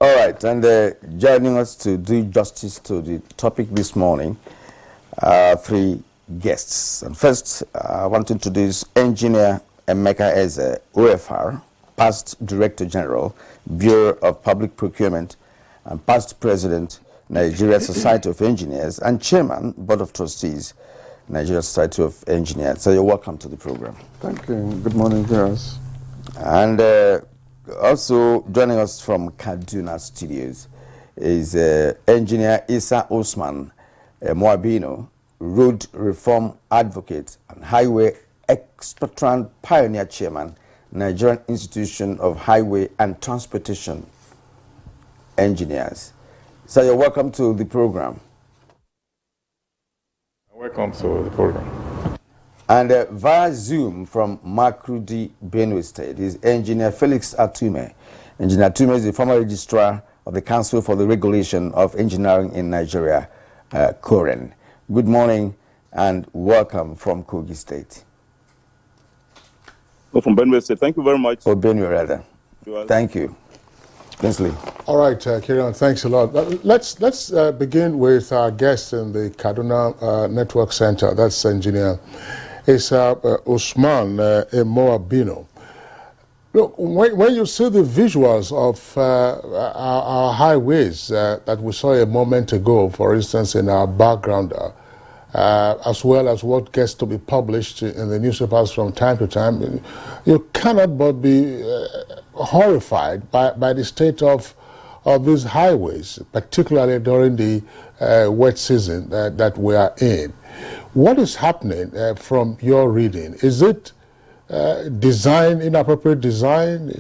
All right, and joining us to do justice to the topic this morning, three guests. And first, I want to introduce Engineer Emeka Eze, OFR, past Director General, Bureau of Public Procurement, and past President, Nigerian Society of Engineers, and Chairman, Board of Trustees, Nigerian Society of Engineers. So you're welcome to the program. Thank you. Good morning, viewers. And also joining us from Kaduna Studios is Engineer Isa Osman Moabino, Road Reform Advocate and Highway Expectorant Pioneer Chairman, Nigerian Institution of Highway and Transportation Engineers. So you're welcome to the program. Welcome to the program. And via Zoom from Makurdi, Benue State is Engineer Felix Atume. Engineer Atume is the former registrar of the Council for the Regulation of Engineering in Nigeria, COREN. Good morning and welcome from Kogi State. Well, from Benue State, thank you very much. Or Benue, rather. Thank you. Kinsley. All right, Kieran, thanks a lot. Let's begin with our guest in the Kaduna Network Center. That's Engineer Isa Osman Moabino. Look, when you see the visuals of our highways that we saw a moment ago, for instance, in our background, as well as what gets to be published in the newspapers from time to time, you cannot but be horrified by the state of these highways, particularly during the wet season that we are in. What is happening from your reading? Is it inappropriate design,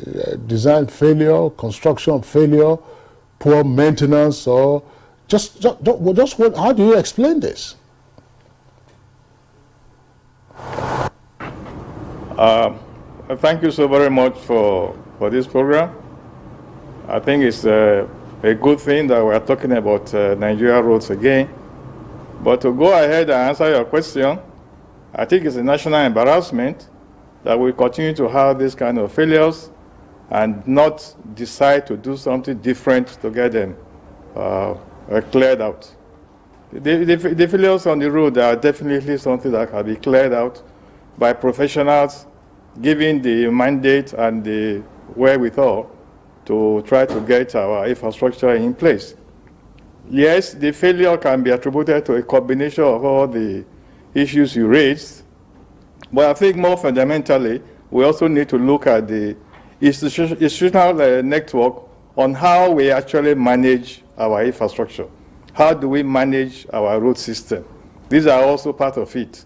design failure, construction failure, poor maintenance, or just what? How do you explain this? Thank you so very much for this program. I think it's a good thing that we're talking about Nigeria roads again. But to go ahead and answer your question, I think it's a national embarrassment that we continue to have this kind of failures and not decide to do something different to get them cleared out. The failures on the road are definitely something that can be cleared out by professionals given the mandate and the wherewithal to try to get our infrastructure in place. Yes, the failure can be attributed to a combination of all the issues you raised, but I think more fundamentally, we also need to look at the institutional network on how we actually manage our infrastructure. How do we manage our road system? These are also part of it.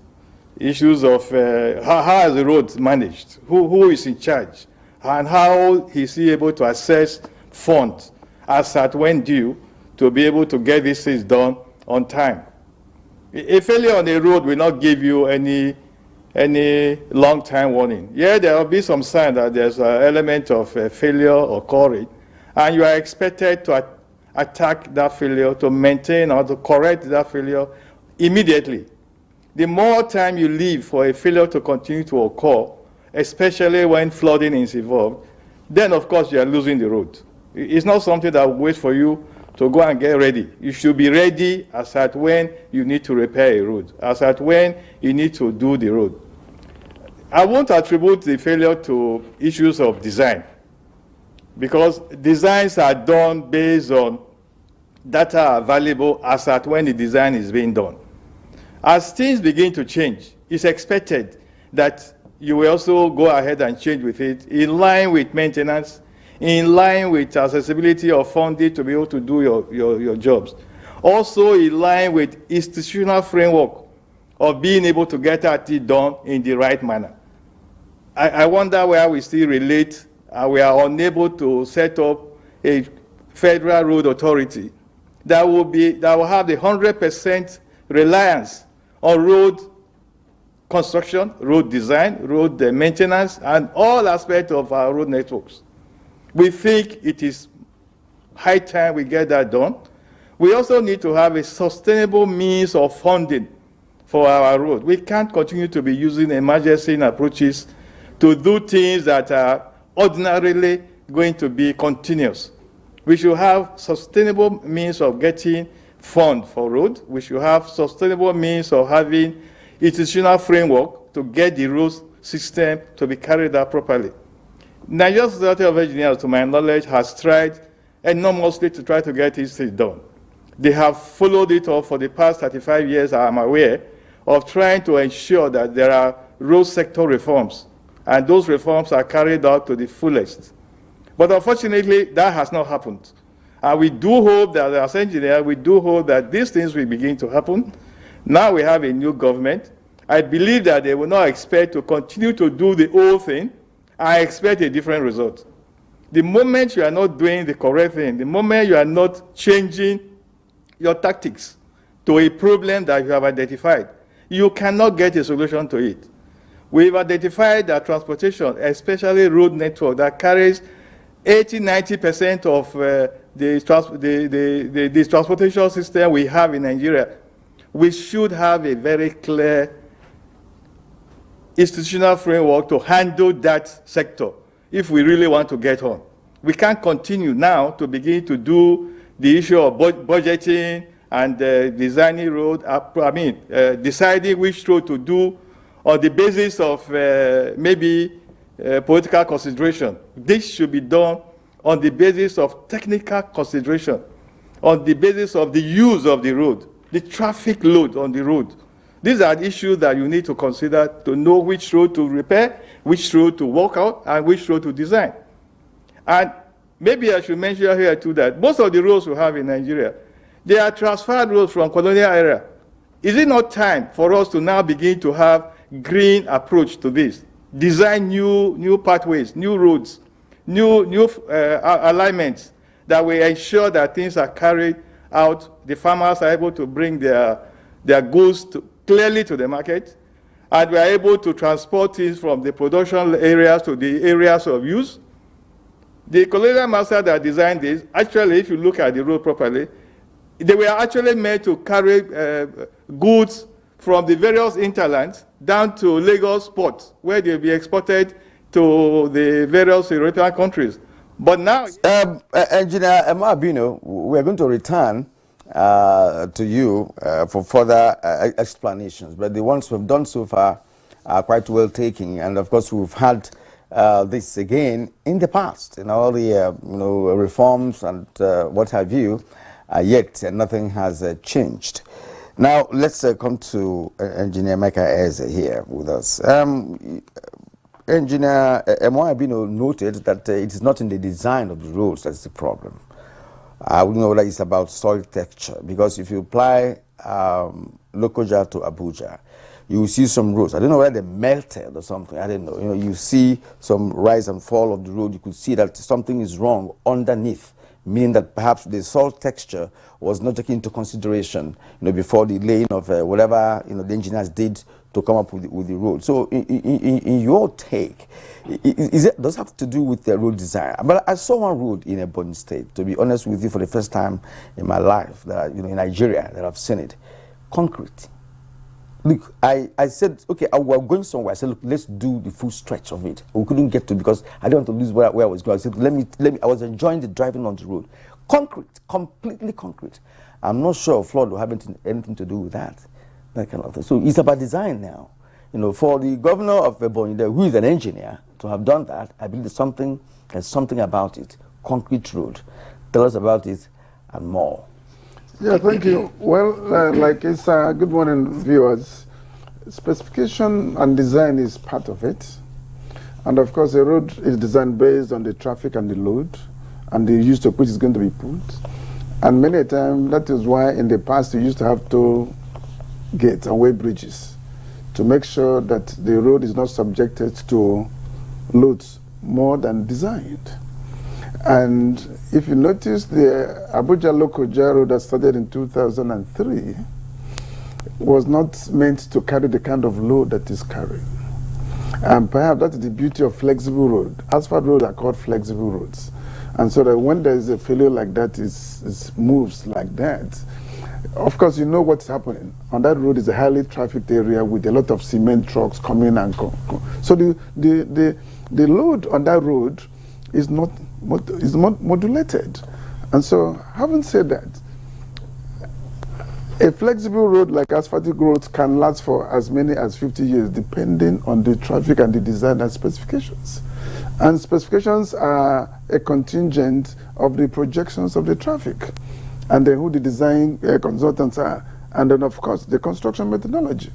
Issues of how is the road managed? Who is in charge? And how is he able to access funds as at when due to be able to get these things done on time? A failure on the road will not give you any long-time warning. Yeah, there will be some sign that there's an element of failure occurring, and you are expected to attack that failure, to maintain or to correct that failure immediately. The more time you leave for a failure to continue to occur, especially when flooding is involved, then of course you are losing the road. It's not something that will wait for you to go and get ready. You should be ready as at when you need to repair a road, as at when you need to do the road. I won't attribute the failure to issues of design, because designs are done based on data available as at when the design is being done. As things begin to change, it's expected that you will also go ahead and change with it in line with maintenance, in line with accessibility of funding to be able to do your jobs. Also in line with institutional framework of being able to get that done in the right manner. I wonder where we still relate and we are unable to set up a federal road authority that will have the 100% reliance on road construction, road design, road maintenance, and all aspects of our road networks. We think it is high time we get that done. We also need to have a sustainable means of funding for our road. We can't continue to be using emergency approaches to do things that are ordinarily going to be continuous. We should have sustainable means of getting fund for road. We should have sustainable means of having institutional framework to get the road system to be carried out properly. Nigerian Society of Engineers, to my knowledge, has tried enormously to try to get this thing done. They have followed it up for the past 35 years, I'm aware, of trying to ensure that there are road sector reforms, and those reforms are carried out to the fullest. But unfortunately, that has not happened. And we do hope that as engineers, we do hope that these things will begin to happen. Now we have a new government. I believe that they will not expect to continue to do the old thing. I expect a different result. The moment you are not doing the correct thing, the moment you are not changing your tactics to a problem that you have identified, you cannot get a solution to it. We've identified that transportation, especially road network that carries 80–90% of the transportation system we have in Nigeria, we should have a very clear institutional framework to handle that sector if we really want to get on. We can't continue now to begin to do the issue of budgeting and designing road, deciding which road to do on the basis of maybe political consideration. This should be done on the basis of technical consideration, on the basis of the use of the road, the traffic load on the road. These are issues that you need to consider to know which road to repair, which road to work out, and which road to design. And maybe I should mention here too that most of the roads we have in Nigeria, they are transferred roads from colonial era. Is it not time for us to now begin to have green approach to this? Design new pathways, new roads, new alignments that will ensure that things are carried out. The farmers are able to bring their goods clearly to the market, and we are able to transport things from the production areas to the areas of use. The colonial master that designed this, actually, if you look at the road properly, they were actually meant to carry goods from the various hinterlands down to Lagos port, where they'll be exported to the various European countries. But now... Engineer Abuja, we're going to return to you for further explanations, but the ones we've done so far are quite well taken, and of course we've had this again in the past, in all the reforms and what have you, yet nothing has changed. Now let's come to Engineer Meka Eze here with us. Engineer Abuja noted that it is not in the design of the roads that's the problem. I wouldn't know whether it's about soil texture, because if you apply Lokoja to Abuja, you will see some roads. I don't know whether they melted or something. I don't know. You see some rise and fall of the road. You could see that something is wrong underneath, meaning that perhaps the soil texture was not taken into consideration, before the laying of whatever the engineers did to come up with the road. So, in your take, does it have to do with the road design? But I saw one road in Ebonyi State, to be honest with you, for the first time in my life, that in Nigeria, that I've seen it, concrete. Look, I said, okay, we're going somewhere. I said, look, let's do the full stretch of it. We couldn't get to, because I didn't want to lose where I was going. I said, let me. I was enjoying the driving on the road. Concrete, completely concrete. I'm not sure flood will have anything to do with that kind of thing. So it's about design now. For the governor of Ebonyi, who is an engineer, to have done that, I believe there's something about it. Concrete road. Tell us about it and more. Yeah, thank you. Well, good morning, viewers. Specification and design is part of it. And of course, a road is designed based on the traffic and the load and the use of which is going to be put. And many a time, that is why in the past you used to have toll gates and weight bridges to make sure that the road is not subjected to loads more than designed. And if you notice, the Abuja-Lokoja road that started in 2003 was not meant to carry the kind of load that is carrying. And perhaps that is the beauty of flexible road. Asphalt roads are called flexible roads. And so that when there is a failure like that, it moves like that. Of course, you know what's happening. On that road is a highly trafficked area with a lot of cement trucks coming and go. So the load on that road is not modulated. And so, having said that, a flexible road like asphaltic roads can last for as many as 50 years, depending on the traffic and the design and specifications. And specifications are a contingent of the projections of the traffic, and then who the design consultants are, and then of course the construction methodology.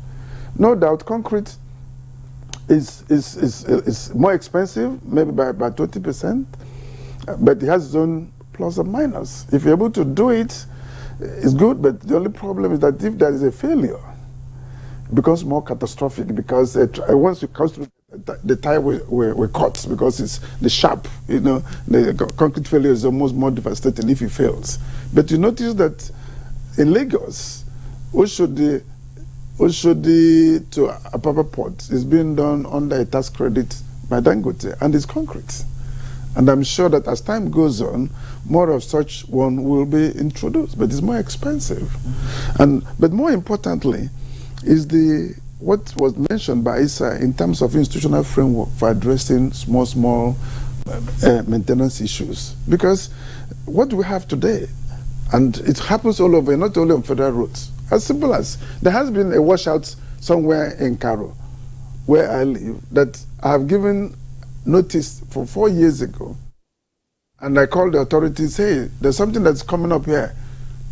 No doubt, concrete is more expensive, maybe by 20%, but it has its own plus and minus. If you're able to do it, it's good, but the only problem is that if there is a failure, it becomes more catastrophic, because once you come through, the tire will cut, because it's the sharp, the concrete failure is almost more devastating if it fails. But you notice that in Lagos, Oshodi to Apapa Port is being done under a tax credit by Dangote, and it's concrete. And I'm sure that as time goes on, more of such one will be introduced, but it's more expensive. But more importantly, is what was mentioned by Issa in terms of institutional framework for addressing small maintenance issues. Because what we have today, and it happens all over, not only on federal roads, as simple as there has been a washout somewhere in Karo, where I live, that I have given notice for 4 years ago, and I called the authorities, hey, there's something that's coming up here.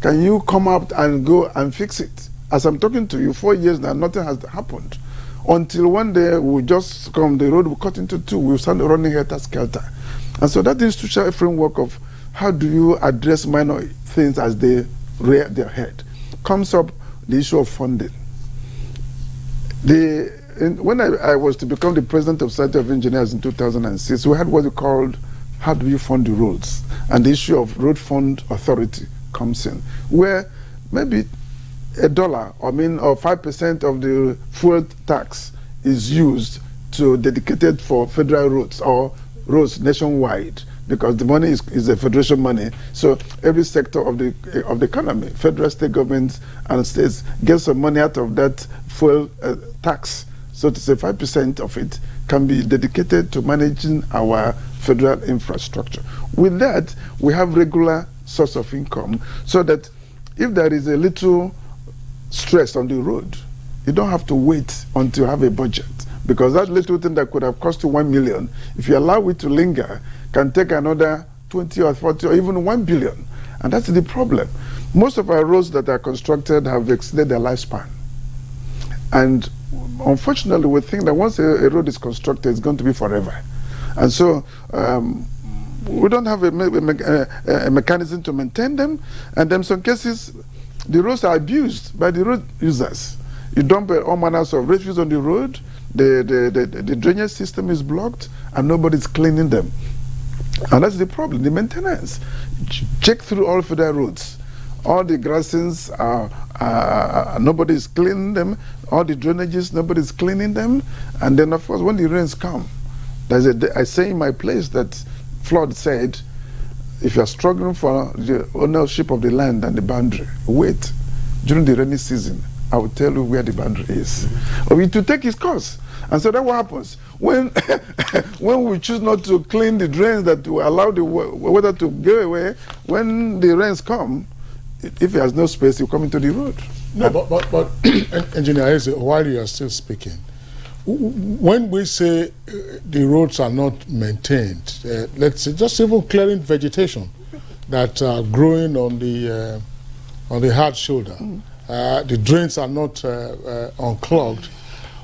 Can you come up and go and fix it? As I'm talking to you, 4 years now, nothing has happened. Until one day, we just come, the road will cut into two, we'll start running helter-skelter. And so that institutional framework of how do you address minor things as they rear their head comes up the issue of funding. When I was to become the president of Society of Engineers in 2006, we had what we called, how do you fund the roads? And the issue of road fund authority comes in, where maybe $1 or 5% of the fuel tax is used to dedicated for federal roads or roads nationwide, because the money is a federation money. So every sector of the economy, federal, state governments, and states get some money out of that fuel tax. So to say 5% of it can be dedicated to managing our federal infrastructure. With that, we have regular source of income, so that if there is a little stress on the road, you don't have to wait until you have a budget, because that little thing that could have cost you 1 million, if you allow it to linger, can take another 20 or 40 or even 1 billion. And that's the problem. Most of our roads that are constructed have exceeded their lifespan. And unfortunately, we think that once a road is constructed, it's going to be forever. And so we don't have a mechanism to maintain them. And in some cases, the roads are abused by the road users. You dump all manners of refuse on the road, the drainage system is blocked, and nobody's cleaning them. And that's the problem, the maintenance. Check through all federal roads. All the grassings nobody's cleaning them. All the drainages, nobody's cleaning them. And then, of course, when the rains come, I say in my place that Flood said, if you're struggling for the ownership of the land and the boundary, wait. During the rainy season, I will tell you where the boundary is. Or to take his course. And so that's what happens. When we choose not to clean the drains that will allow the water to go away, when the rains come, if he has no space, he'll come into the road. No, but Engineer Eze, while you are still speaking, when we say the roads are not maintained, let's say just even clearing vegetation that are growing on the hard shoulder, the drains are not unclogged,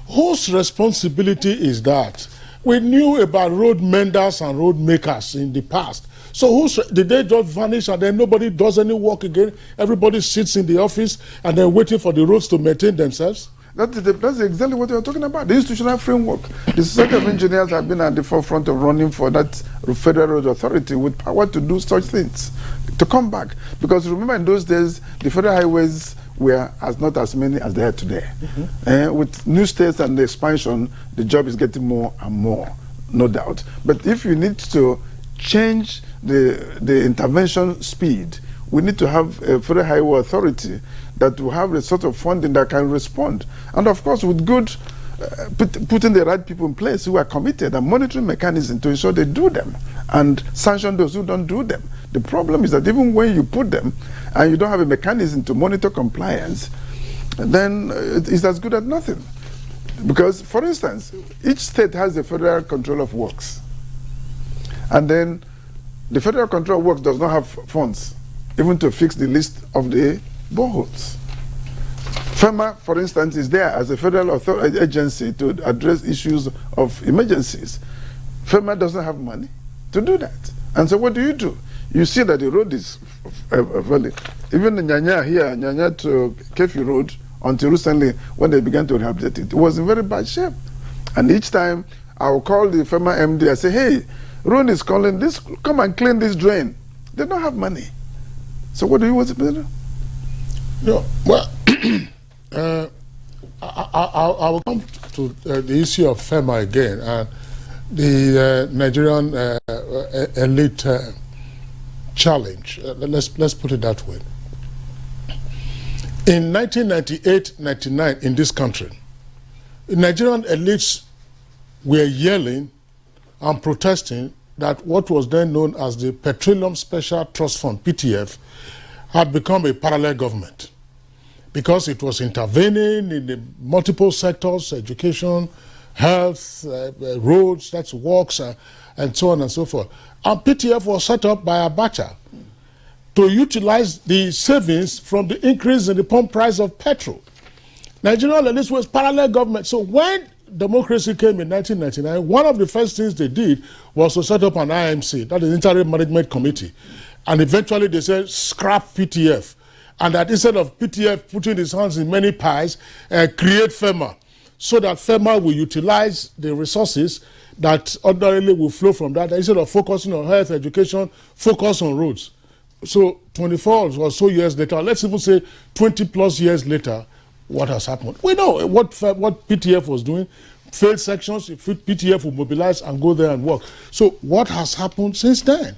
whose responsibility is that? We knew about road menders and road makers in the past. So did they just vanish and then nobody does any work again? Everybody sits in the office and then waiting for the roads to maintain themselves? That's exactly what you're talking about, the institutional framework. The Society of Engineers have been at the forefront of running for that federal road authority with power to do such things, to come back. Because remember, in those days, the federal highways were not as many as they are today. With new states and the expansion, the job is getting more and more, no doubt. But if you need to change the intervention speed, we need to have a federal highway authority that will have a sort of funding that can respond. And of course, with good, putting the right people in place who are committed, and monitoring mechanism to ensure they do them and sanction those who don't do them. The problem is that even when you put them and you don't have a mechanism to monitor compliance, then it's as good as nothing. Because, for instance, each state has the federal control of works. And then the federal control of works does not have funds even to fix the list of the boreholes. FEMA, for instance, is there as a federal agency to address issues of emergencies. FEMA doesn't have money to do that. And so what do? You see that the road is even in Nyanya here, Nyanya to Kefi Road, until recently when they began to rehabilitate it, it was in very bad shape. And each time I will call the FEMA MD, I say, hey, Road is calling this, come and clean this drain. They don't have money. So what do you want to do? No, well, I will come to the issue of FEMA again and the Nigerian elite challenge. Let's put it that way. In 1998-99 in this country, the Nigerian elites were yelling and protesting that what was then known as the Petroleum Special Trust Fund, PTF, had become a parallel government because it was intervening in the multiple sectors, education, health, roads, that's works, and so on and so forth. And PTF was set up by Abuja to utilize the savings from the increase in the pump price of petrol. Nigerian elites was parallel government. So when democracy came in 1999, one of the first things they did was to set up an IMC, that is Interim Management Committee. And eventually they said, scrap PTF. And that instead of PTF putting his hands in many pies, create FEMA, so that FEMA will utilize the resources that ordinarily will flow from that. Instead of focusing on health, education, focus on roads. So 24 or so years later, let's even say 20 plus years later, what has happened? We know what PTF was doing. Failed sections, PTF will mobilize and go there and work. So what has happened since then?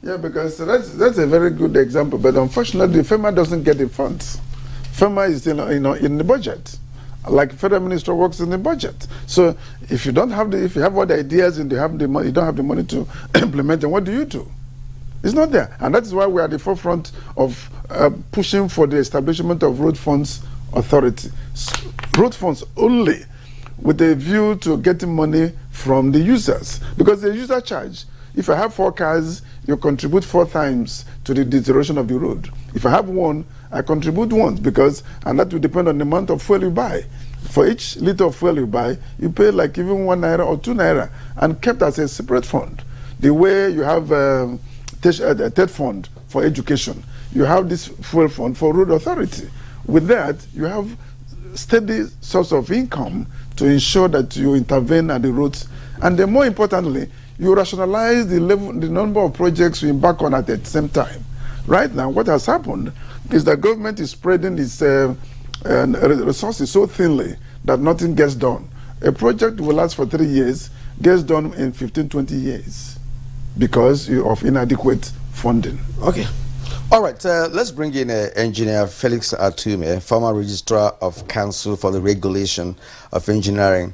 Yeah, because that's a very good example. But unfortunately, FEMA doesn't get the funds. FEMA is in the budget, like Federal Minister works in the budget. So if you don't have if you have all the ideas and you don't have the money to implement them, what do? It's not there, and that is why we are at the forefront of pushing for the establishment of road funds authority. Road funds only with a view to getting money from the users, because the user charge. If I have 4 cars, you contribute 4 times to the deterioration of the road. If I have 1, I contribute once, and that will depend on the amount of fuel you buy. For each liter of fuel you buy, you pay like even 1 naira or 2 naira, and kept as a separate fund. The way you have a third fund for education, you have this fuel fund for road authority. With that, you have steady source of income to ensure that you intervene at the roads, and then more importantly, you rationalize the number of projects you embark on at the same time. Right now, what has happened is that government is spreading its resources so thinly that nothing gets done. A project will last for 3 years, gets done in 15, 20 years because of inadequate funding. Okay. All right, let's bring in Engineer Felix Atume, former Registrar of Council for the Regulation of Engineering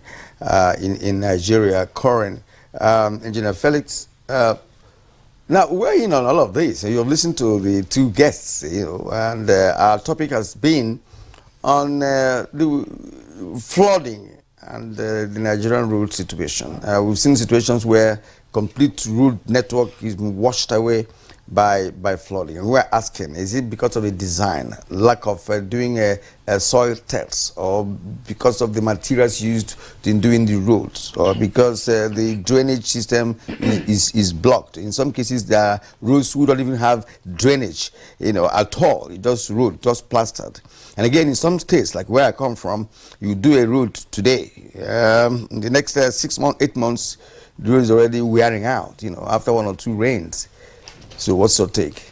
in Nigeria, Corin. Engineer Felix, now we're in on all of this. You have listened to the 2 guests, and our topic has been on the flooding and the Nigerian road situation. We've seen situations where complete road network is washed away by flooding. And we're asking, is it because of the design, lack of doing a soil test, or because of the materials used in doing the roads, or because the drainage system is blocked? In some cases, there are roads who don't even have drainage, at all. It's just road, just plastered. And again, in some states, like where I come from, you do a road today. In the next 6 months, 8 months, the road is already wearing out, after 1 or 2 rains. So what's your take?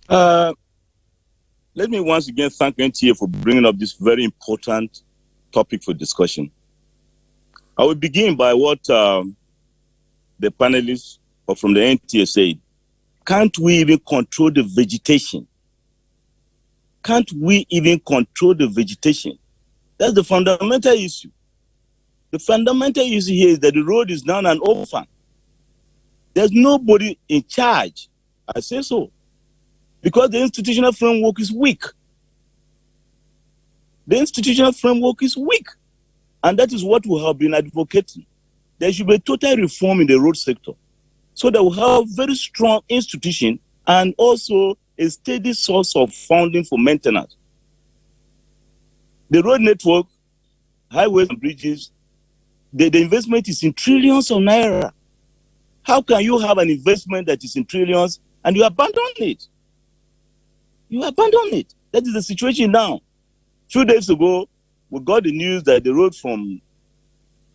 Let me once again thank NTA for bringing up this very important topic for discussion. I will begin by what the panelists from the NTA said. Can't we even control the vegetation? Can't we even control the vegetation? That's the fundamental issue. The fundamental issue here is that the road is now an orphan. There's nobody in charge. I say so. Because the institutional framework is weak. The institutional framework is weak. And that is what we have been advocating. There should be a total reform in the road sector so that we have very strong institution and also a steady source of funding for maintenance. The road network, highways and bridges, the investment is in trillions of naira. How can you have an investment that is in trillions and you abandon it? You abandon it. That is the situation now. 2 days ago, we got the news that the road from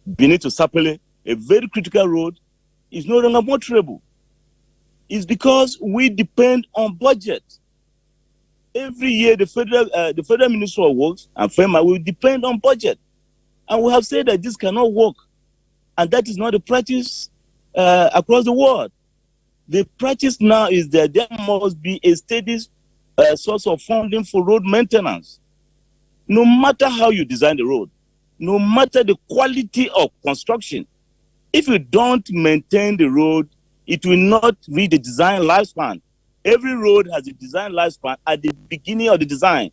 Benin to Sapele, a very critical road, is no longer motorable. It's because we depend on budget. Every year, the federal Minister of Works and FEMA will depend on budget. And we have said that this cannot work. And that is not the practice across the world. The practice now is that there must be a steady source of funding for road maintenance. No matter how you design the road, no matter the quality of construction, if you don't maintain the road, it will not reach the design lifespan. Every road has a design lifespan at the beginning of the design.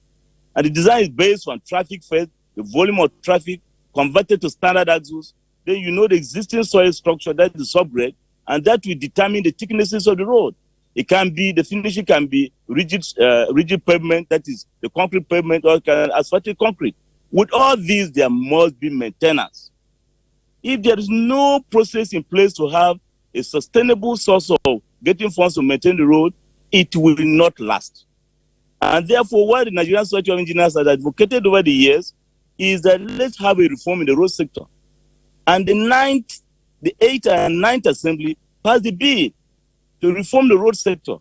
And the design is based on traffic first, the volume of traffic converted to standard axles. Then you know the existing soil structure, that is the subgrade, and that will determine the thicknesses of the road. It can be, the finishing can be rigid pavement, that is the concrete pavement, or can asphaltic concrete. With all these, there must be maintenance. If there is no process in place to have a sustainable source of getting funds to maintain the road, it will not last. And therefore, what the Nigerian Society of Engineers has advocated over the years is that let's have a reform in the road sector. And the 8th and 9th Assembly passed the bill to reform the road sector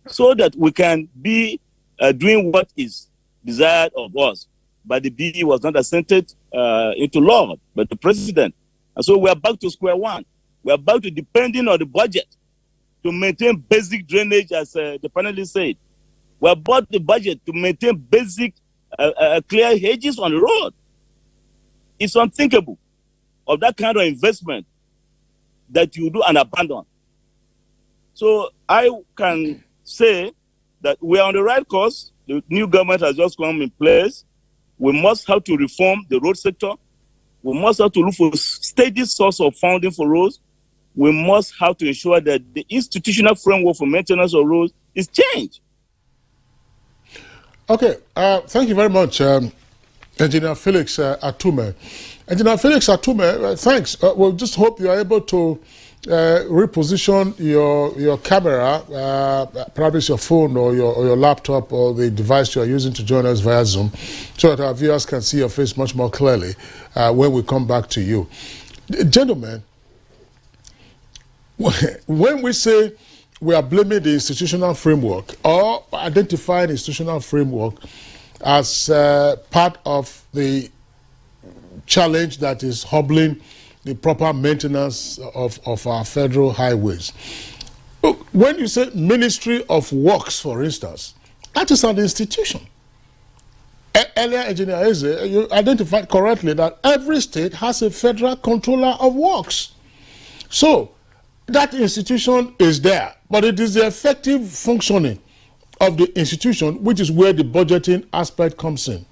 so that we can be doing what is desired of us. But the bill was not assented into law by the president. And so we are back to square one. We are back to depending on the budget to maintain basic drainage, as the panelists said. We are about the budget to maintain basic clear hedges on the road. It's unthinkable of that kind of investment that you do and abandon. So I can say that we are on the right course. The new government has just come in place. We must have to reform the road sector. We must have to look for a steady source of funding for roads. We must have to ensure that the institutional framework for maintenance of roads is changed. Okay, thank you very much, Engineer Felix Atume. Engineer Felix Atume, thanks. We'll just hope you are able to reposition your camera, probably it's your phone or your laptop or the device you are using to join us via Zoom, so that our viewers can see your face much more clearly when we come back to you. Gentlemen, when we say we are blaming the institutional framework or identifying the institutional framework as part of the challenge that is hobbling the proper maintenance of our federal highways. When you say Ministry of Works, for instance, that is an institution. Earlier, Engineer Eze, you identified correctly that every state has a federal controller of works. So, that institution is there, but it is the effective functioning of the institution which is where the budgeting aspect comes in.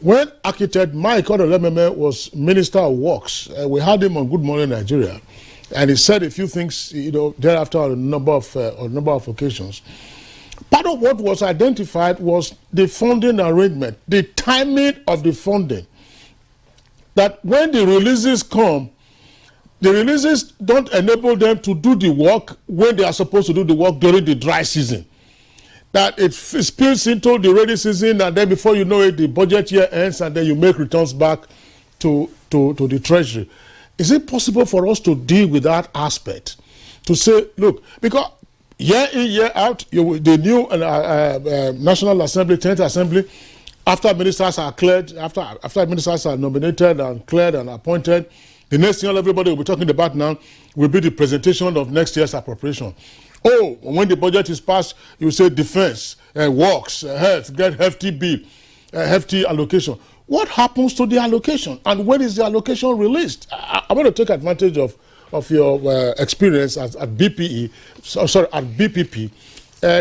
When architect Mike Odolememe was Minister of Works, we had him on Good Morning Nigeria, and he said a few things, thereafter on a number of occasions. Part of what was identified was the funding arrangement, the timing of the funding. That when the releases come, the releases don't enable them to do the work when they are supposed to do the work during the dry season. That it spills into the rainy season, and then before you know it, the budget year ends, and then you make returns back to the treasury. Is it possible for us to deal with that aspect? To say, look, because year in, year out, the new National Assembly, 10th Assembly, after ministers are cleared, after ministers are nominated and cleared and appointed, the next thing everybody will be talking about now will be the presentation of next year's appropriation. Oh, when the budget is passed, you say defense, works, health, get hefty bill, hefty allocation. What happens to the allocation? And when is the allocation released? I want to take advantage of of your experience at BPE, at BPP,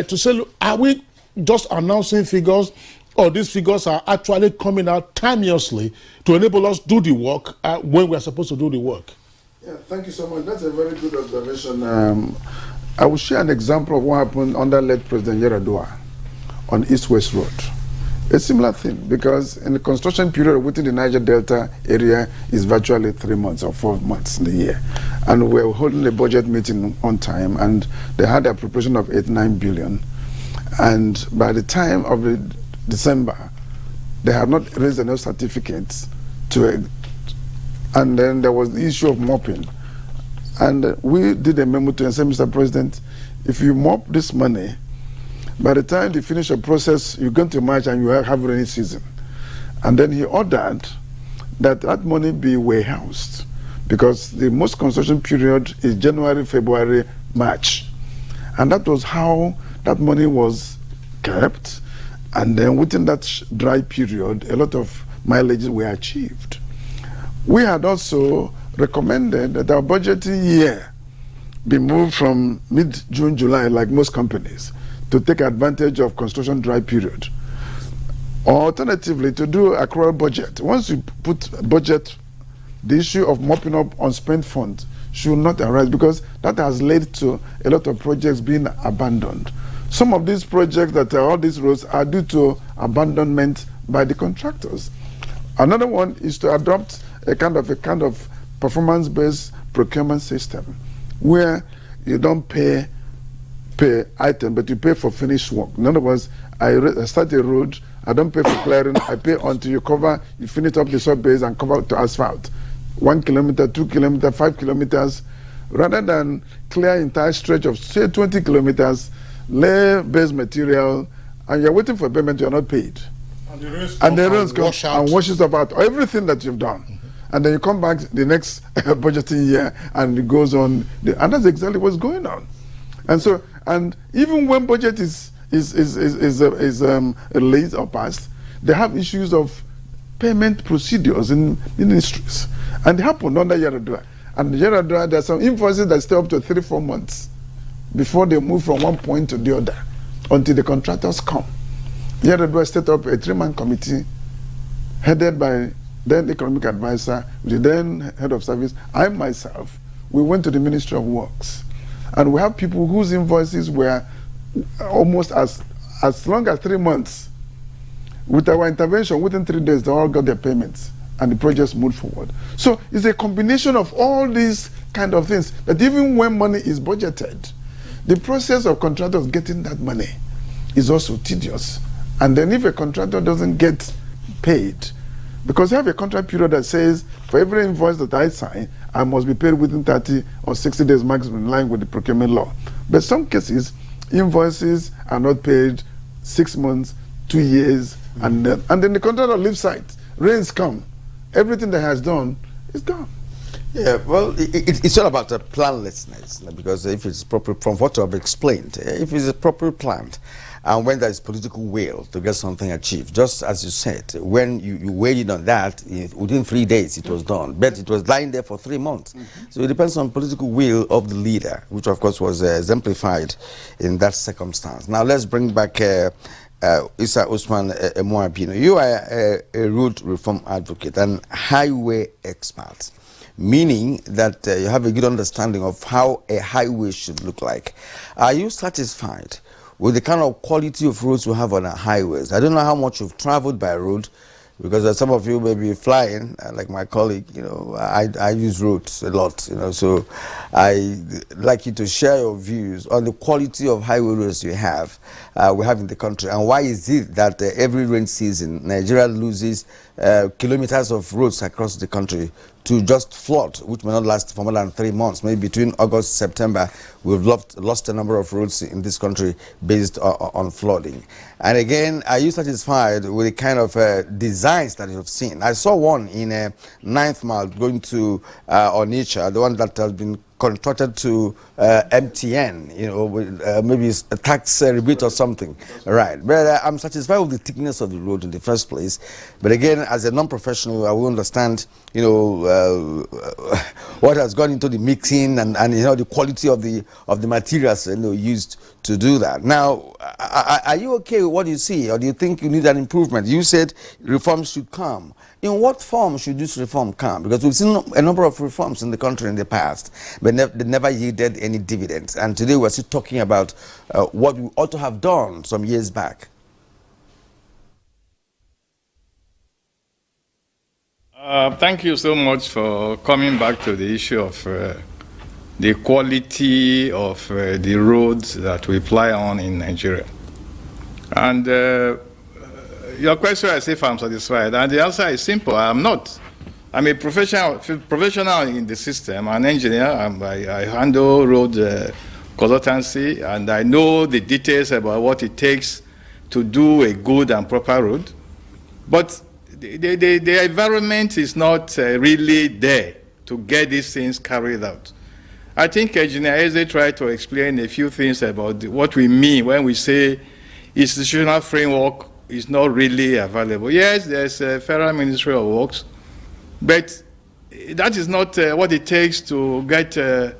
to say, look, are we just announcing figures, or these figures are actually coming out timeously to enable us to do the work when we are supposed to do the work? Yeah, thank you so much. That's a very good observation. I will share an example of what happened under late President Yaradua on East-West Road. A similar thing, because in the construction period within the Niger Delta area is virtually 3 months or 4 months in the year. And we were holding a budget meeting on time, and they had a appropriation of 89 billion. And by the time of December, they had not raised enough certificates to, and then there was the issue of mopping. And we did a memo to him and said, Mr. President, if you mop this money, by the time they finish the process, you're going to March and you have rainy season. And then he ordered that that money be warehoused, because the most construction period is January, February, March. And that was how that money was kept. And then within that dry period, a lot of mileages were achieved. We had also recommended that our budgeting year be moved from mid-June, July, like most companies, to take advantage of construction dry period. Or alternatively, to do accrual budget. Once you put budget, the issue of mopping up unspent funds should not arise, because that has led to a lot of projects being abandoned. Some of these projects that are all these roads are due to abandonment by the contractors. Another one is to adopt a kind of performance-based procurement system, where you don't pay per item, but you pay for finished work. In other words, I start a road, I don't pay for clearing, I pay until you finish up the sub-base and cover to asphalt. 1 kilometer, 2 kilometers, 5 kilometers, rather than clear entire stretch of, say, 20 kilometers, lay base material, and you're waiting for payment, you're not paid. And the rains come and washes about everything that you've done. And then you come back the next budgeting year and it goes on. And that's exactly what's going on. And so, and even when budget is released or passed, they have issues of payment procedures in ministries. And it happened under Yaradua. And Yaradua, there's some invoices that stay up to 3-4 months before they move from one point to the other, until the contractors come. Yaradua set up a 3-man committee headed by then economic advisor, the then head of service. I myself, we went to the Ministry of Works, and we have people whose invoices were almost as long as 3 months. With our intervention, within 3 days, they all got their payments, and the projects moved forward. So it's a combination of all these kind of things, that even when money is budgeted, the process of contractors getting that money is also tedious. And then if a contractor doesn't get paid, because you have a contract period that says, for every invoice that I sign, I must be paid within 30 or 60 days maximum, in line with the procurement law. But some cases, invoices are not paid 6 months, 2 years, and then the contractor leaves site. Rains come. Everything that has done is gone. Yeah, well, it's all about the planlessness, because if it's proper, from what I've explained, if it's properly planned, and when there is political will to get something achieved, just as you said, when you waited on that, within 3 days it was done, but it was lying there for 3 months. So it depends on political will of the leader, which of course was exemplified in that circumstance. Now let's bring back Isa Usman Moabino. You are a road reform advocate and highway expert, meaning that you have a good understanding of how a highway should look like. Are you satisfied with the kind of quality of roads we have on our highways? I don't know how much you've traveled by road, because some of you may be flying, like my colleague. You know, I use roads a lot, you know, so I'd like you to share your views on the quality of highway roads we have in the country, and why is it that every rain season Nigeria loses kilometers of roads across the country to just flood, which may not last for more than 3 months. Maybe between August and September, we've lost a number of roads in this country based on flooding. And again, are you satisfied with the kind of designs that you've seen? I saw one in 9th Mile going to Onitsha, the one that has been contracted to MTN, you know, with, maybe it's a tax rebate or something, right? But I'm satisfied with the thickness of the road in the first place. But again, as a non-professional, I will understand, you know, what has gone into the mixing and you know the quality of the materials, you know, used to do that. Now, are you okay with what you see, or do you think you need an improvement? You said reforms should come. In what form should this reform come? Because we've seen a number of reforms in the country in the past, but they never yielded any dividends. And today we're still talking about what we ought to have done some years back. Thank you so much for coming back to the issue of the quality of the roads that we fly on in Nigeria. And your question is if I'm satisfied, and the answer is simple: I'm not. I'm a professional in the system, an engineer. I handle road consultancy, and I know the details about what it takes to do a good and proper road. But the environment is not really there to get these things carried out. I think Engineer Eze tried to explain a few things about what we mean when we say institutional framework is not really available. Yes, there's a Federal Ministry of Works, but that is not what it takes to get a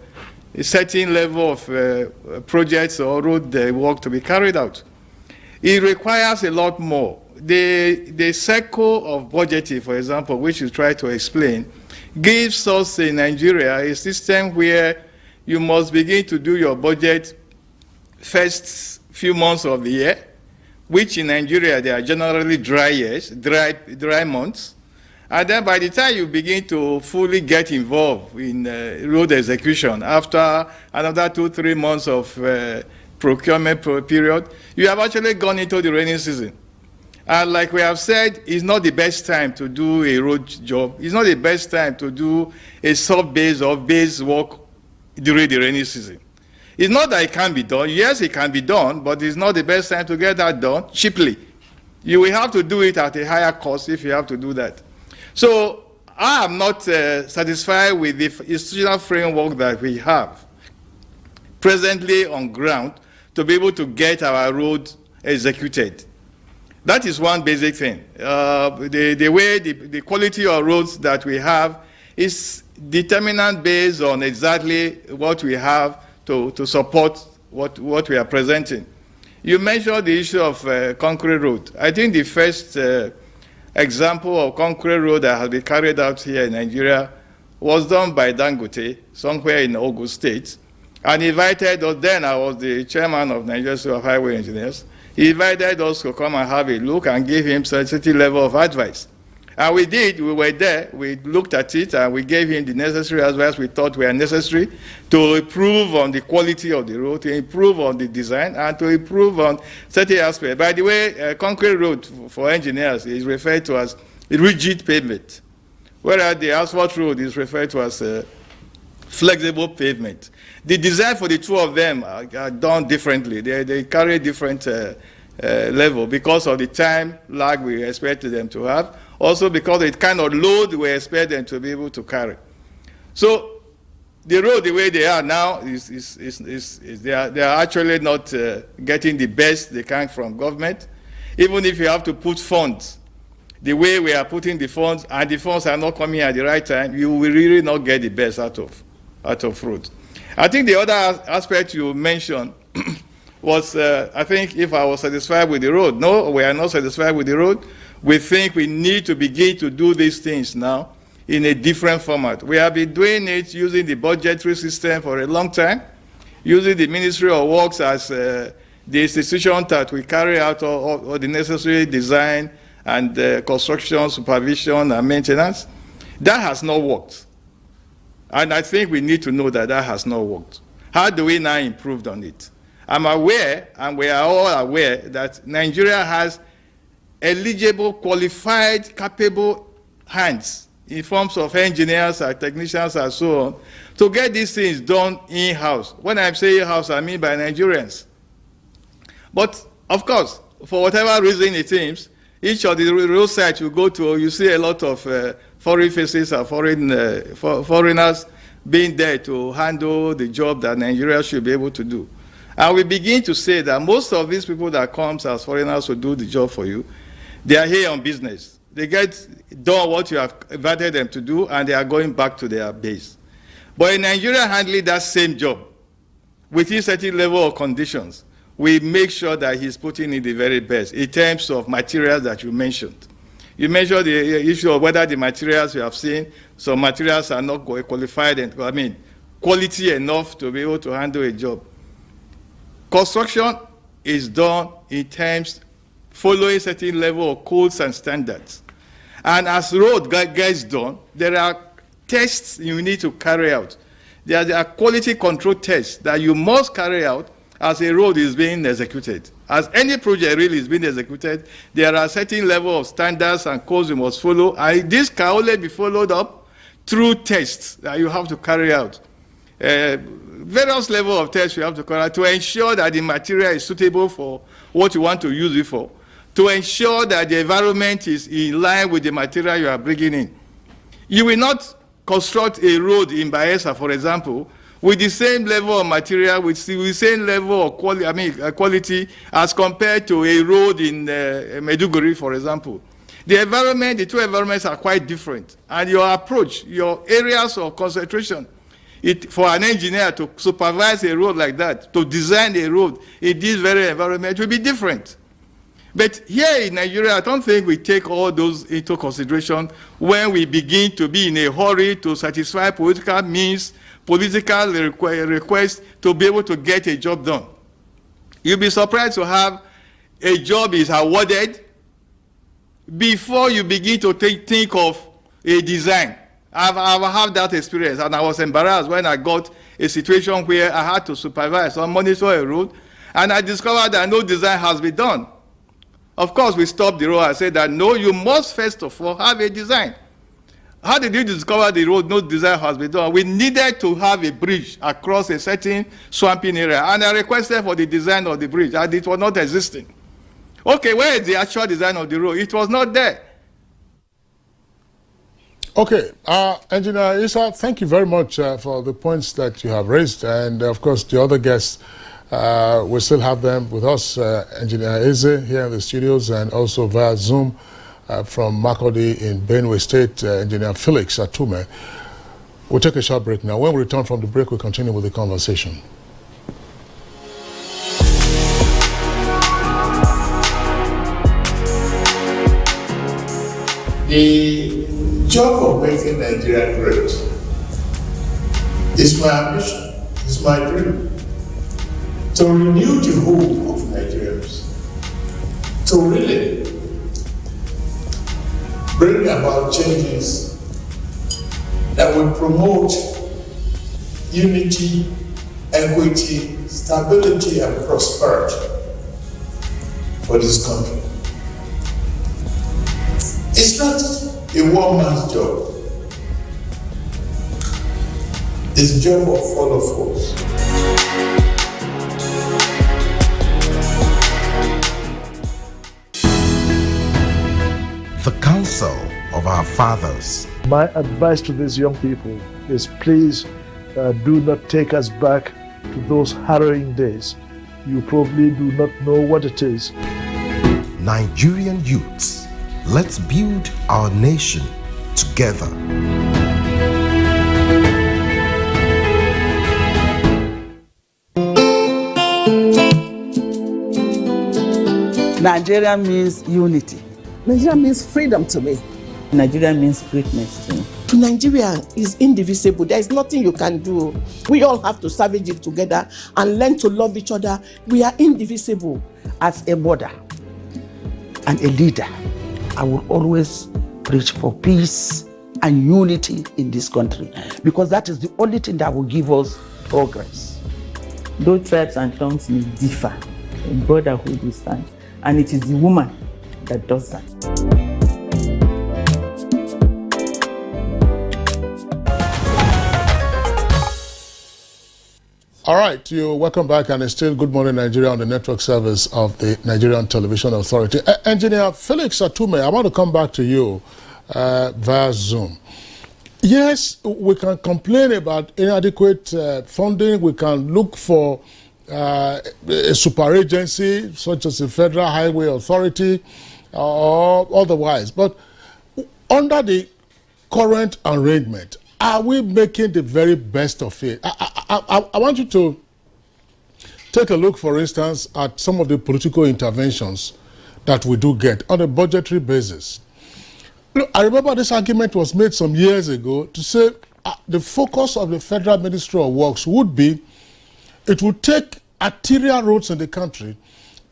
certain level of projects or road work to be carried out. It requires a lot more. The cycle of budgeting, for example, which you try to explain, gives us in Nigeria a system where you must begin to do your budget first few months of the year, which in Nigeria, they are generally dry years, dry months. And then by the time you begin to fully get involved in road execution, after another 2-3 months of procurement period, you have actually gone into the rainy season. And like we have said, it's not the best time to do a road job. It's not the best time to do a sub-base or base work during the rainy season. It's not that it can't be done. Yes, it can be done, but it's not the best time to get that done cheaply. You will have to do it at a higher cost if you have to do that. So I am not satisfied with the institutional framework that we have presently on ground to be able to get our road executed. That is one basic thing. The quality of roads that we have is determinant based on exactly what we have to support what we are presenting. You mentioned the issue of concrete road. I think the first example of concrete road that has been carried out here in Nigeria was done by Dangote somewhere in Ogun State, and invited us. Then I was the chairman of Nigeria Institute of Highway Engineers. He invited us to come and have a look and give him a certain level of advice. And we did. We were there. We looked at it, and we gave him the necessary advice we thought were necessary to improve on the quality of the road, to improve on the design, and to improve on certain aspects. By the way, concrete road for engineers is referred to as rigid pavement, whereas the asphalt road is referred to as flexible pavement. The design for the two of them are done differently. They carry different level because of the time lag we expected them to have. Also because of the kind of load we expect them to be able to carry. So the road, the way they are now, they are actually not getting the best they can from government. Even if you have to put funds, the way we are putting the funds, and the funds are not coming at the right time, you will really not get the best out of road. I think the other aspect you mentioned was, I think, if I was satisfied with the road. No, we are not satisfied with the road. We think we need to begin to do these things now in a different format. We have been doing it using the budgetary system for a long time, using the Ministry of Works as the institution that we carry out all the necessary design and construction, supervision, and maintenance. That has not worked. And I think we need to know that that has not worked. How do we now improve on it? I'm aware, and we are all aware, that Nigeria has eligible, qualified, capable hands in forms of engineers and technicians and so on to get these things done in-house. When I say in-house, I mean by Nigerians. But, of course, for whatever reason it seems, each of the road sites you go to, you see a lot of foreign faces or foreigners being there to handle the job that Nigeria should be able to do. And we begin to say that most of these people that comes as foreigners to do the job for you, they are here on business. They get done what you have invited them to do, and they are going back to their base. But in Nigeria handling that same job, within certain level of conditions, we make sure that he's putting in the very best in terms of materials that you mentioned. You mentioned the issue of whether the materials you have seen, some materials are not qualified and, quality enough to be able to handle a job. Construction is done in terms following certain level of codes and standards. And as road gets done, there are tests you need to carry out. There are quality control tests that you must carry out as a road is being executed. As any project really is being executed, there are certain level of standards and codes you must follow, and this can only be followed up through tests that you have to carry out. Various levels of tests you have to carry out to ensure that the material is suitable for what you want to use it for, to ensure that the environment is in line with the material you are bringing in. You will not construct a road in Bayelsa, for example, with the same level of material, with the same level of quality as compared to a road in Maiduguri, for example. The environment, the two environments are quite different. And your approach, your areas of concentration, for an engineer to supervise a road like that, to design a road in this very environment will be different. But here in Nigeria, I don't think we take all those into consideration when we begin to be in a hurry to satisfy political means, political requests to be able to get a job done. You'll be surprised to have a job is awarded before you begin to think of a design. I've had that experience, and I was embarrassed when I got a situation where I had to supervise or monitor a road, and I discovered that no design has been done. Of course, we stopped the road and said that, no, you must first of all have a design. How did you discover the road no design has been done? We needed to have a bridge across a certain swamping area, and I requested for the design of the bridge, and it was not existing. Okay, where is the actual design of the road? It was not there. Okay, Engineer Issa, thank you very much for the points that you have raised, and of course the other guests, we still have them with us, Engineer Eze here in the studios, and also via Zoom from Makurdi in Benue State, Engineer Felix Atume. We'll take a short break now. When we return from the break, we'll continue with the conversation. The job of making Nigeria great is my ambition, is my dream. To renew the hope of Nigerians, to really bring about changes that will promote unity, equity, stability, and prosperity for this country. It's not a one-man's job. It's a job of all of us. The counsel of our fathers. My advice to these young people is please do not take us back to those harrowing days. You probably do not know what it is. Nigerian youths, let's build our nation together. Nigeria means unity. Nigeria means freedom to me. Nigeria means greatness to me. To Nigeria is indivisible. There is nothing you can do. We all have to savage it together and learn to love each other. We are indivisible. As a mother and a leader, I will always preach for peace and unity in this country, because that is the only thing that will give us progress. Though tribes and tongues may differ, in brotherhood we stand, and it is the woman that does that. All right, you're welcome back, and it's still Good Morning Nigeria on the network service of the Nigerian Television Authority. Engineer Felix Atume, I want to come back to you via Zoom. Yes, we can complain about inadequate funding. We can look for a super agency such as the Federal Highway Authority or otherwise. But under the current arrangement, are we making the very best of it? I want you to take a look, for instance, at some of the political interventions that we do get on a budgetary basis. Look, I remember this argument was made some years ago to say the focus of the Federal Ministry of Works would be it would take arterial roads in the country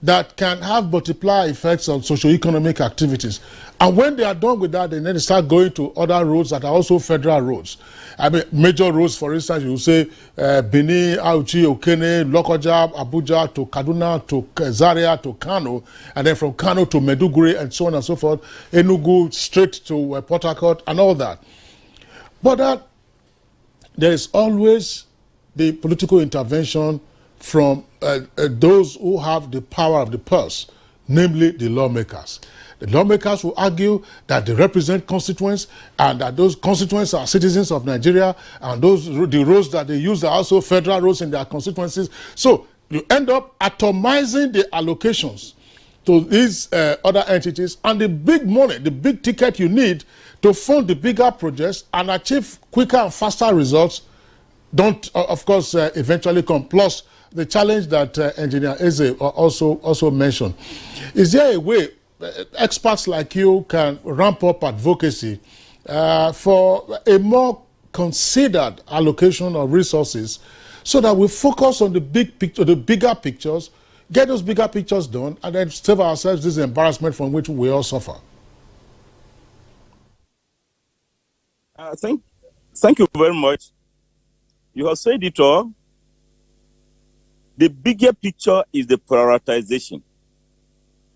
that can have multiplier effects on socio-economic activities. And when they are done with that, then they start going to other roads that are also federal roads. I mean, major roads, for instance, you say Benin, Auchi, Okene, Lokoja, Abuja, to Kaduna, to Zaria, to Kano, and then from Kano to Meduguri, and so on and so forth, Enugu, straight to Port Harcourt, and all that. But there is always the political intervention from those who have the power of the purse, namely the lawmakers. The lawmakers will argue that they represent constituents and that those constituents are citizens of Nigeria, and the roads that they use are also federal roads in their constituencies. So you end up atomizing the allocations to these other entities, and the big money, the big ticket you need to fund the bigger projects and achieve quicker and faster results don't, of course, eventually come. Plus, the challenge that Engineer Eze also mentioned. Is there a way experts like you can ramp up advocacy for a more considered allocation of resources so that we focus on the big picture, the bigger pictures, get those bigger pictures done, and then save ourselves this embarrassment from which we all suffer? Thank you very much. You have said it all. The bigger picture is the prioritization.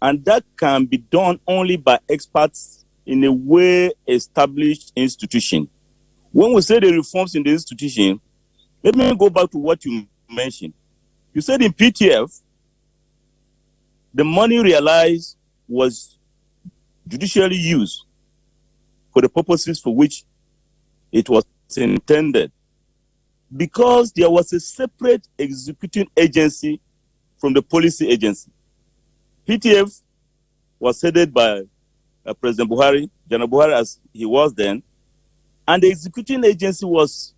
And that can be done only by experts in a well-established institution. When we say the reforms in the institution, let me go back to what you mentioned. You said in PTF, the money realized was judicially used for the purposes for which it was intended, because there was a separate executing agency from the policy agency. PTF was headed by President Buhari, General Buhari as he was then, and the executing agency was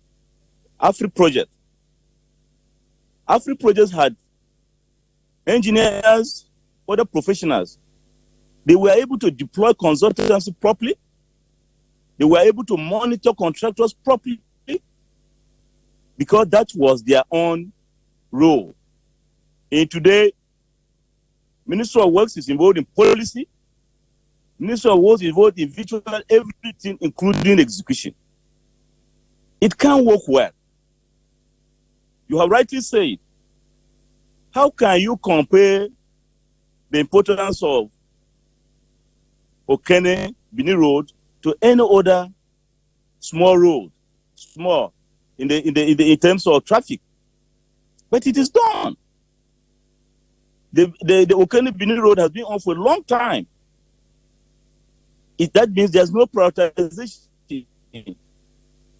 AfriProject. AfriProject had engineers, other professionals. They were able to deploy consultancy properly. They were able to monitor contractors properly, because that was their own role. And today, Ministry of Works is involved in policy. Ministry of Works is involved in virtually everything, including execution. It can work well. You have rightly said, how can you compare the importance of Okene, Benin Road to any other small road, small in terms of traffic? But it is done. The Okene Benin Road has been on for a long time. That means there's no prioritization.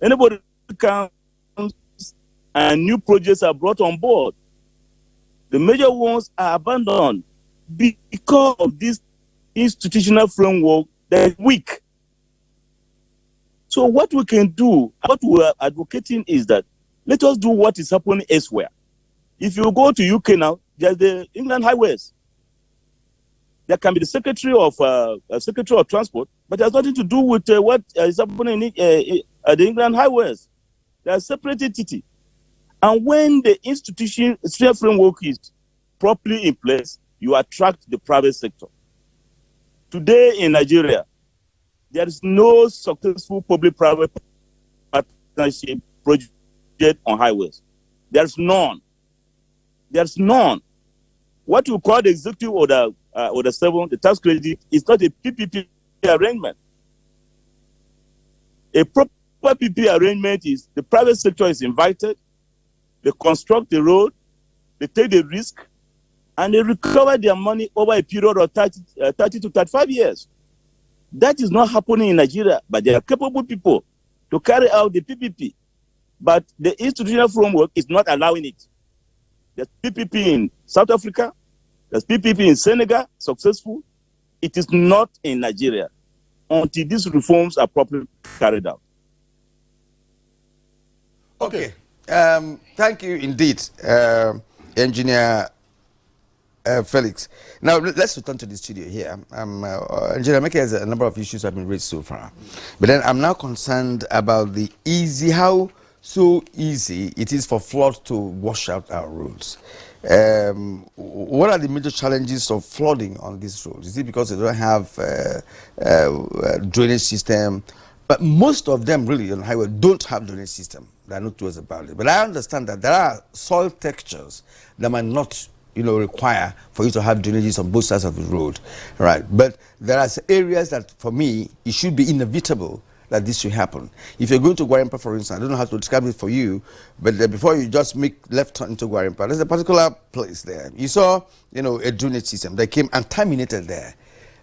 Anybody comes and new projects are brought on board. The major ones are abandoned because of this institutional framework that is weak. So what we can do, what we are advocating is that let us do what is happening elsewhere. If you go to UK now, there's the England Highways. There can be the Secretary of Transport, but it has nothing to do with what is happening at the England Highways. They are separate entity. And when the institutional framework is properly in place, you attract the private sector. Today in Nigeria, there is no successful public-private partnership project on highways. There's none. There's none. What you call the executive order 7, the tax credit, is not a PPP arrangement. A proper PPP arrangement is the private sector is invited, they construct the road, they take the risk, and they recover their money over a period of 30 to 35 years. That is not happening in Nigeria, but there are capable people to carry out the PPP. But the institutional framework is not allowing it. There's PPP in South Africa, there's PPP in Senegal, successful. It is not in Nigeria until these reforms are properly carried out. Okay. Thank you indeed, Engineer Felix. Now, let's return to the studio here. Engineer Meke has a number of issues have been raised so far. But then I'm now concerned about the how so easy it is for flood to wash out our roads. What are the major challenges of flooding on these roads? Is it because they don't have a drainage system? But most of them really on the highway don't have drainage system. There are no two ways about it. But I understand that there are soil textures that might not require for you to have drainages on both sides of the road, right? But there are areas that, for me, it should be inevitable that this should happen. If you're going to Gwarimpa, for instance, I don't know how to describe it for you, but before you just make left turn into Gwarimpa, there's a particular place there. You saw, a drainage system that came and terminated there.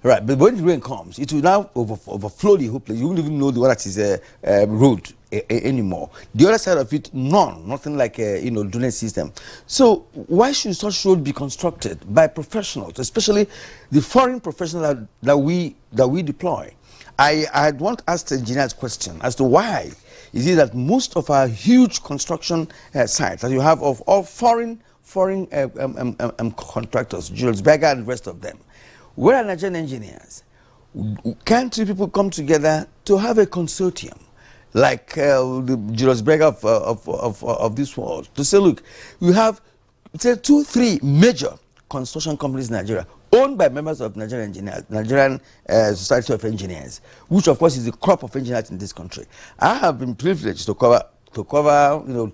Right, but when the rain comes, it will now overflow the whole place. You won't even know what is a road anymore. The other side of it, nothing like a drainage system. So why should such road be constructed by professionals, especially the foreign professionals that we deploy? I want to ask the engineers a question as to why is it that most of our huge construction sites that you have of all foreign contractors, Julius Berger and the rest of them, where are Nigerian engineers? Can't two people come together to have a consortium like the Julius Berger of this world to say, look, we have, say, 2-3 major construction companies in Nigeria owned by members of Nigerian Society of Engineers, which of course is the crop of engineers in this country. I have been privileged to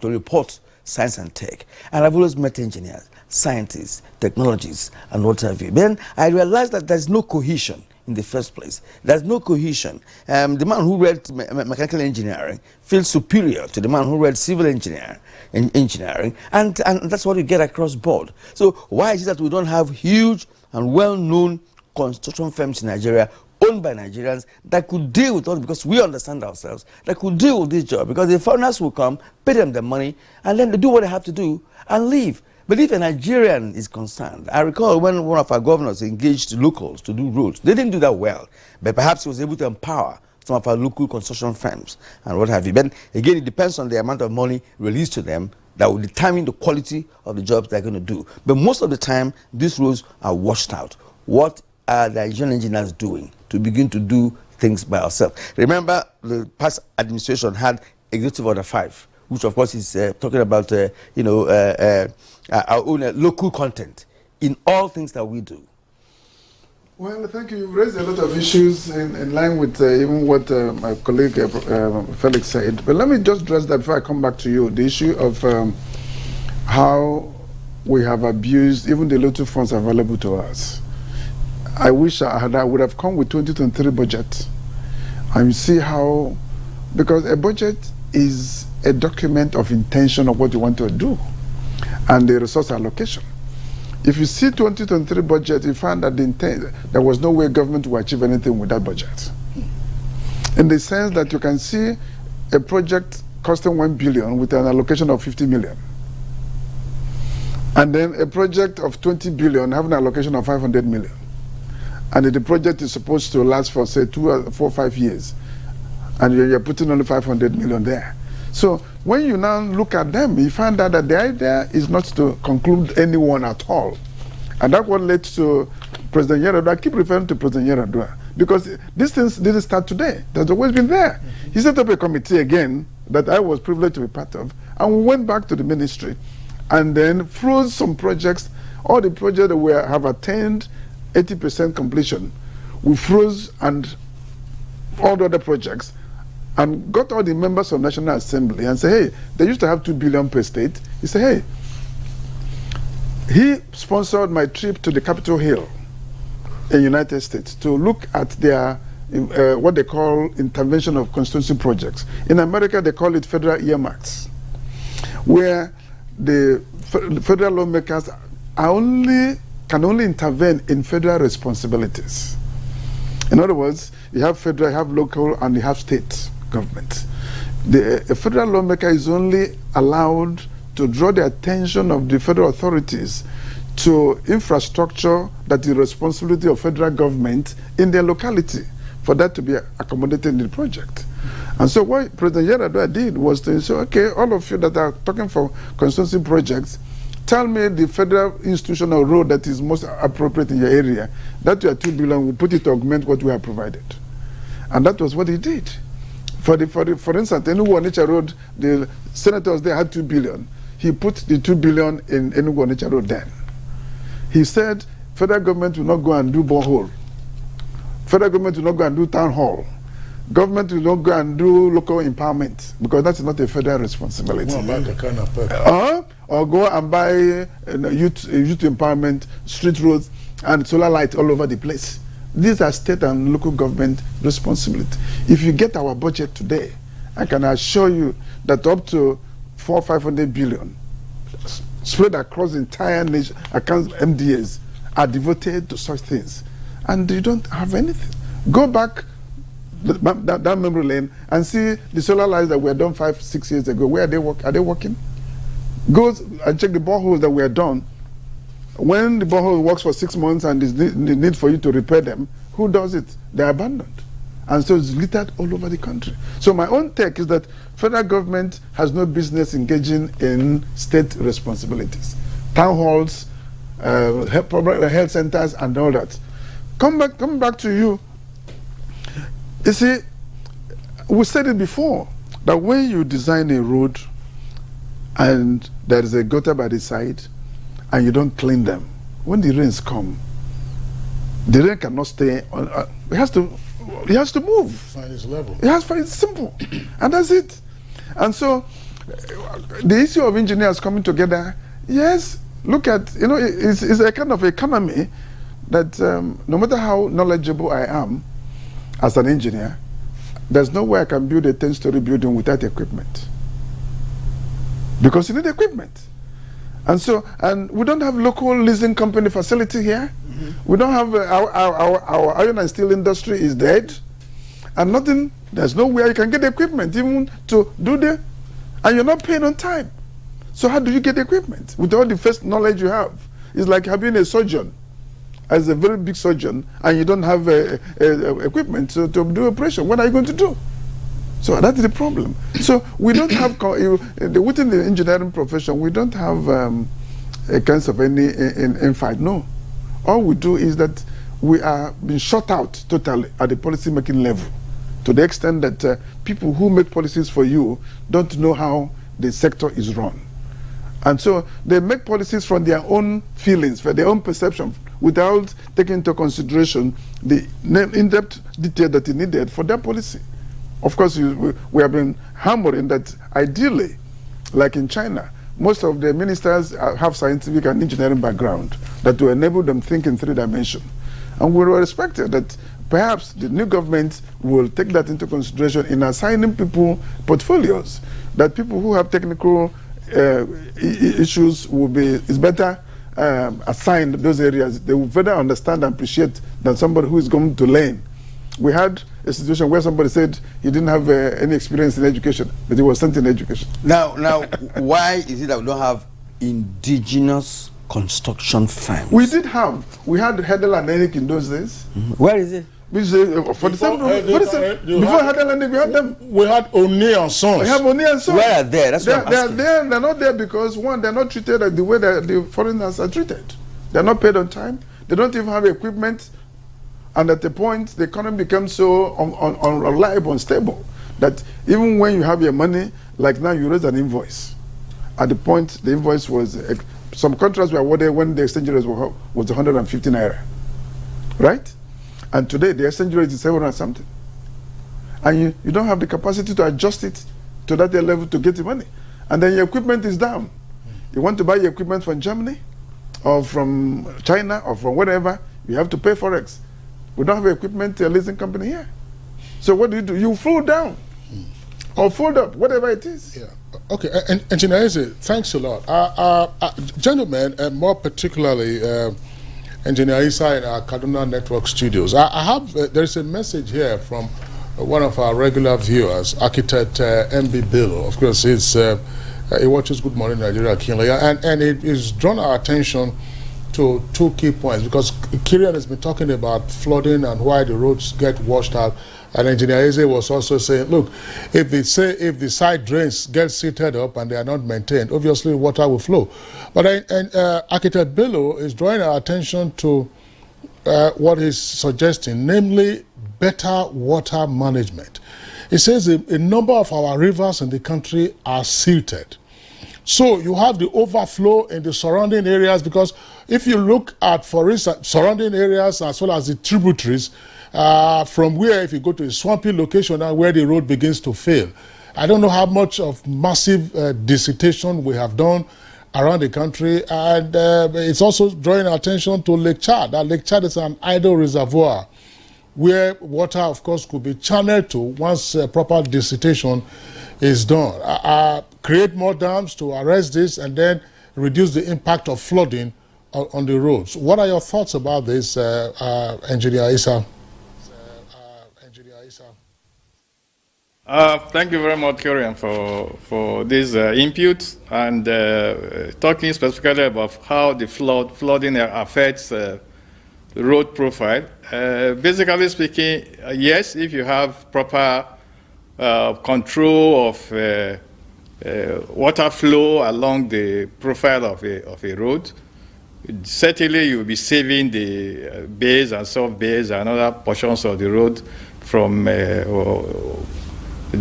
report science and tech, and I've always met engineers, scientists, technologists, and what have you. Then I realized that there's no cohesion in the first place. There's no cohesion. The man who read mechanical engineering feels superior to the man who read civil engineering, and that's what you get across board. So why is it that we don't have huge and well-known construction firms in Nigeria owned by Nigerians that could deal with us, because we understand ourselves, that could deal with this job, because the foreigners will come, pay them the money, and then they do what they have to do and leave. But if a Nigerian is concerned, I recall when one of our governors engaged locals to do roads, they didn't do that well, but perhaps he was able to empower some of our local construction firms and what have you. But again, it depends on the amount of money released to them that will determine the quality of the jobs they're going to do. But most of the time, these roads are washed out. What are the Nigerian engineers doing to begin to do things by ourselves? Remember, the past administration had Executive Order 5, which of course is talking about our own local content in all things that we do. Well, thank you. You've raised a lot of issues in line with even what my colleague Felix said. But let me just address that before I come back to you. The issue of how we have abused even the little funds available to us. I wish I would have come with 2023 budget and see how, because a budget is a document of intention of what you want to do and the resource allocation. If you see 2023 budget, you find that there was no way government will achieve anything with that budget. In the sense that you can see a project costing 1 billion with an allocation of 50 million. And then a project of 20 billion having an allocation of 500 million. And the project is supposed to last for, say, 4 or 5 years. And you're putting only 500 million there. So when you now look at them, you find out that the idea is not to conclude anyone at all. And that's what led to President Yar'Adua. I keep referring to President Yar'Adua because these things didn't start today. That's always been there. He set up a committee again that I was privileged to be part of. And we went back to the ministry and then froze some projects. All the projects that have attained 80% completion, we froze, and all the other projects, and got all the members of National Assembly and say, hey, they used to have 2 billion per state. He said, hey, he sponsored my trip to the Capitol Hill in the United States to look at their what they call intervention of constituency projects. In America, they call it federal earmarks, where the federal lawmakers can only intervene in federal responsibilities. In other words, you have federal, you have local, and you have state government. A federal lawmaker is only allowed to draw the attention of the federal authorities to infrastructure that is responsibility of federal government in their locality for that to be accommodated in the project. And so what President Yar'Adua did was to say, okay, all of you that are talking for constituency projects, tell me the federal institutional road that is most appropriate in your area. That your 2 billion, we put it to augment what we have provided. And that was what he did. For instance, Enugu-Onitsha Road, the senators there had 2 billion. He put the 2 billion in Enugu-Onitsha Road then. He said federal government will not go and do borehole. Federal government will not go and do town hall. Government will not go and do local empowerment because that's not a federal responsibility. Or go and buy youth empowerment, street roads, and solar light all over the place. These are state and local government responsibility. If you get our budget today, I can assure you that up to 400-500 billion spread across the entire nation, accounts MDAs are devoted to such things, and you don't have anything. Go back that memory lane and see the solar lights that were done 5-6 years ago. Where are they Are they working? Go and check the boreholes that were done. When the borehole works for 6 months and there's the need for you to repair them, who does it? They're abandoned. And so it's littered all over the country. So my own take is that federal government has no business engaging in state responsibilities. Town halls, health centers, and all that. Coming back to you, you see, we said it before, that when you design a road and there is a gutter by the side and you don't clean them, when the rains come, the rain cannot stay on, it has to move. Find its level. It has to find, it's simple. And that's it. And so the issue of engineers coming together, yes, look at, it's a kind of economy that no matter how knowledgeable I am as an engineer, there's no way I can build a 10-story building without equipment. Because you need equipment. And we don't have local leasing company facility here. We don't have our iron and steel industry is dead. And there's no way you can get equipment even to do that. And you're not paying on time. So how do you get equipment? With all the first knowledge you have. It's like having a surgeon, as a very big surgeon, and you don't have equipment to do operation. What are you going to do? So that's the problem. So we don't have, within the engineering profession, we don't have a kinds of any infight. No. All we do is that we are being shut out totally at the policy making level, to the extent that people who make policies for you don't know how the sector is run. And so they make policies from their own feelings, for their own perception, without taking into consideration the in-depth detail that is needed for their policy. Of course, we have been hammering that ideally, like in China, most of the ministers have scientific and engineering background that will enable them to think in 3 dimensions. And we were expecting that perhaps the new government will take that into consideration in assigning people portfolios, that people who have technical issues is better assigned those areas. They will better understand and appreciate than somebody who is going to learn. We had a situation where somebody said he didn't have any experience in education, but he was sent in education. Now, why is it that we don't have indigenous construction firms? We did have. We had Hedel and Eric in those days. Where is it? Before Hedel and Eric, we had them. We had Oni and Sons. We have Oni and Sons. Where are they? That's what I'm asking. They're not there because, one, they're not treated like the way that the foreigners are treated. They're not paid on time. They don't even have equipment. And at the point, the economy becomes so unreliable, unstable, that even when you have your money, like now you raise an invoice. At the point, the invoice was, some contracts were awarded when the exchange rate was 150 naira, right? And today, the exchange rate is 700 something. And you don't have the capacity to adjust it to that level to get the money. And then your equipment is down. You want to buy your equipment from Germany, or from China, or from wherever, you have to pay Forex. We don't have an equipment leasing company here. So what do? You fold down or fold up, whatever it is. Yeah. Okay, Engineer Eze, thanks a lot. Gentlemen, and more particularly Engineer Isa in our Kaduna Network studios, I have, there's a message here from one of our regular viewers, architect MB Bill. Of course, he watches Good Morning Nigeria keenly, and it is drawn our attention to two key points, because Kirian has been talking about flooding and why the roads get washed out, and Engineer Eze was also saying, look, if the side drains get seated up and they are not maintained, obviously water will flow. But Architect Bello is drawing our attention to what he's suggesting, namely better water management. He says a number of our rivers in the country are silted. So you have the overflow in the surrounding areas, because if you look at, for instance, surrounding areas as well as the tributaries, from where, if you go to a swampy location and where the road begins to fail, I don't know how much of massive desiccation we have done around the country, and it's also drawing attention to Lake Chad. That Lake Chad is an idle reservoir where water, of course, could be channeled to once proper desiccation is done. Create more dams to arrest this and then reduce the impact of flooding on the roads. What are your thoughts about this, Engineer Issa? Thank you very much, Kirian, for this input, and talking specifically about how the flooding affects the road profile. Basically speaking, yes, if you have proper control of water flow along the profile of a road, certainly you will be saving the bays and soft bays and other portions of the road from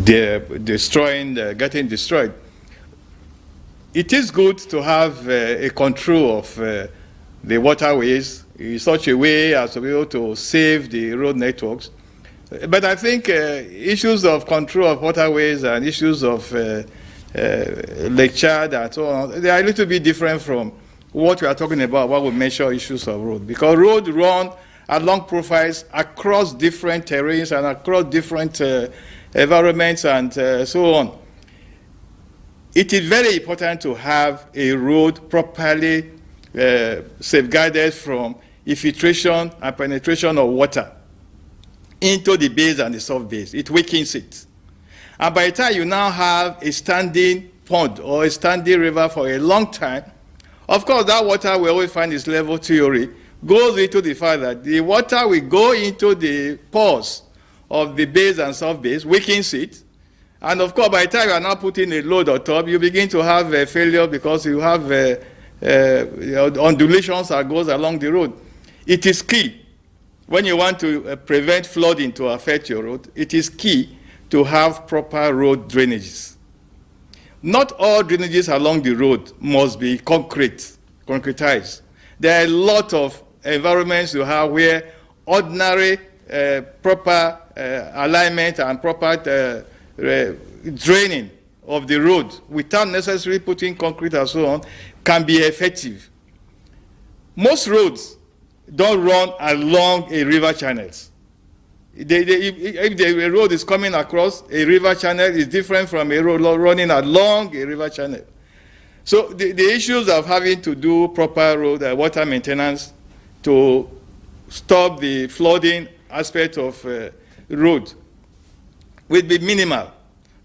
getting destroyed. It is good to have a control of the waterways in such a way as to be able to save the road networks. But I think issues of control of waterways and issues of Lake Chad and so on, they are a little bit different from what we are talking about, what we measure issues of road. Because roads run along profiles across different terrains and across different environments and so on. It is very important to have a road properly safeguarded from infiltration and penetration of water into the bays and the soft bays. It weakens it. And by the time you now have a standing pond or a standing river for a long time, of course that water we always find its level theory goes into the fact that the water will go into the pores of the bays and soft bays, weakens it. And of course, by the time you are now putting a load on top, you begin to have a failure because you have undulations that goes along the road. It is key, when you want to prevent flooding to affect your road, it is key to have proper road drainages. Not all drainages along the road must be concretized. There are a lot of environments you have where ordinary proper alignment and proper draining of the road without necessarily putting concrete and so on can be effective. Most roads don't run along a river channels. If the road is coming across a river channel, is different from a road running along a river channel. So the issues of having to do proper road water maintenance to stop the flooding aspect of road will be minimal,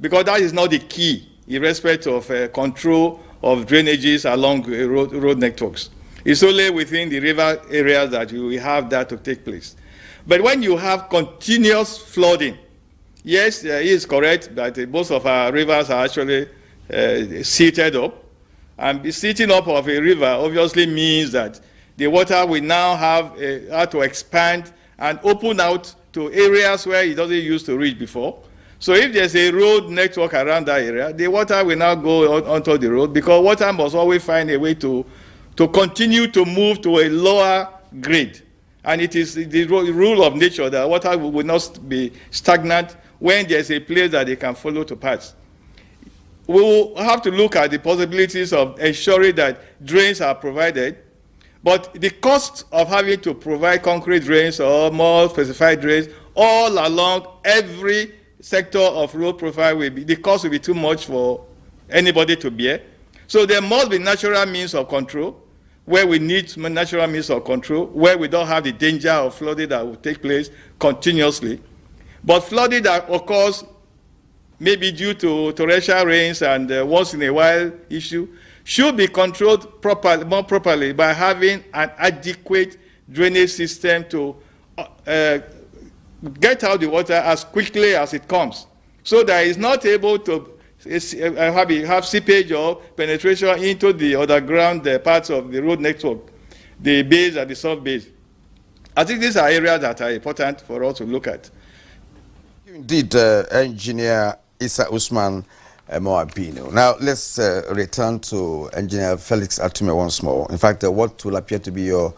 because that is not the key in respect of control of drainages along road networks. It's only within the river areas that you will have that to take place. But when you have continuous flooding, yes, it is correct that most of our rivers are actually seated up. And the seating up of a river obviously means that the water will now have to expand and open out to areas where it doesn't used to reach before. So if there's a road network around that area, the water will now go onto the road, because water must always find a way to continue to move to a lower grade. And it is the rule of nature that water will not be stagnant when there's a place that they can follow to pass. We will have to look at the possibilities of ensuring that drains are provided, but the cost of having to provide concrete drains or more specified drains all along every sector of road profile the cost will be too much for anybody to bear. So there must be natural means of control, where we need natural means of control, where we don't have the danger of flooding that will take place continuously. But flooding that occurs maybe due to torrential rains and once in a while issue should be controlled more properly by having an adequate drainage system to get out the water as quickly as it comes, so that it's not able to have seepage or penetration into the underground parts of the road network, the base and the soft base. I think these are areas that are important for us to look at. Indeed, Engineer Issa Usman Moabino. Now, let's return to Engineer Felix Atume once more. In fact, what will appear to be your